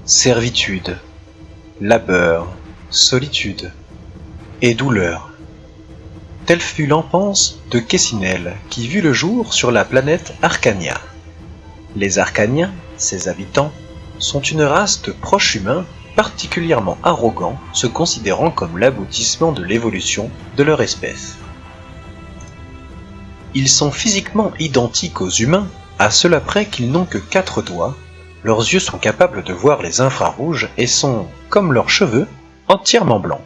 servitude, labeur, solitude et douleur. Telle fut l'enfance de Kessinel qui vit le jour sur la planète Arcania. Les Arcaniens, ses habitants, sont une race de proches humains particulièrement arrogants, se considérant comme l'aboutissement de l'évolution de leur espèce. Ils sont physiquement identiques aux humains, à cela près qu'ils n'ont que 4 doigts, leurs yeux sont capables de voir les infrarouges et sont, comme leurs cheveux, entièrement blancs.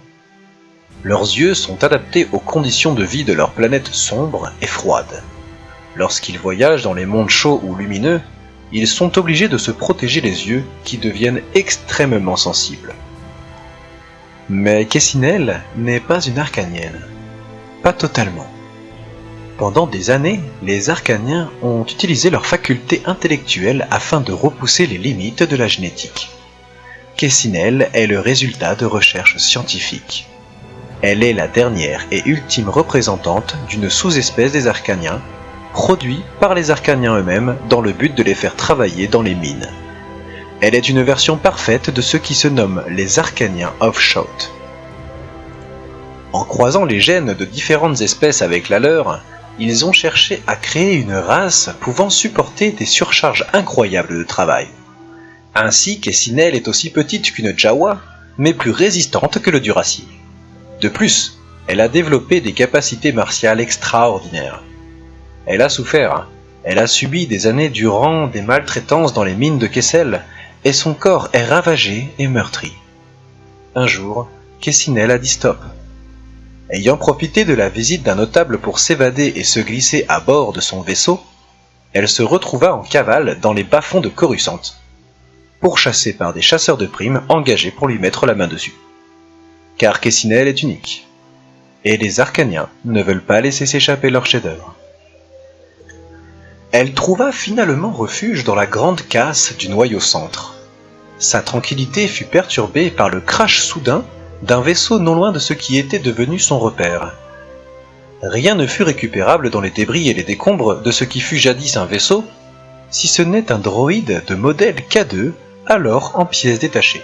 Leurs yeux sont adaptés aux conditions de vie de leur planète sombre et froide. Lorsqu'ils voyagent dans les mondes chauds ou lumineux, ils sont obligés de se protéger les yeux qui deviennent extrêmement sensibles. Mais Kessinel n'est pas une Arcanienne. Pas totalement. Pendant des années, les Arcaniens ont utilisé leurs facultés intellectuelles afin de repousser les limites de la génétique. Kessinel est le résultat de recherches scientifiques. Elle est la dernière et ultime représentante d'une sous-espèce des Arcaniens, produit par les Arcaniens eux-mêmes dans le but de les faire travailler dans les mines. Elle est une version parfaite de ceux qui se nomment les Arcaniens of Shout. En croisant les gènes de différentes espèces avec la leur, ils ont cherché à créer une race pouvant supporter des surcharges incroyables de travail. Ainsi, Kessinel est aussi petite qu'une Jawa, mais plus résistante que le Duracier. De plus, elle a développé des capacités martiales extraordinaires. Elle a souffert, elle a subi des années durant des maltraitances dans les mines de Kessel, et son corps est ravagé et meurtri. Un jour, Kessinel a dit stop. Ayant profité de la visite d'un notable pour s'évader et se glisser à bord de son vaisseau, elle se retrouva en cavale dans les bas-fonds de Coruscant, pourchassée par des chasseurs de primes engagés pour lui mettre la main dessus. Car Kessinel est unique, et les Arcaniens ne veulent pas laisser s'échapper leur chef-d'œuvre. Elle trouva finalement refuge dans la grande casse du noyau centre. Sa tranquillité fut perturbée par le crash soudain d'un vaisseau non loin de ce qui était devenu son repère. Rien ne fut récupérable dans les débris et les décombres de ce qui fut jadis un vaisseau, si ce n'est un droïde de modèle K2, alors en pièces détachées.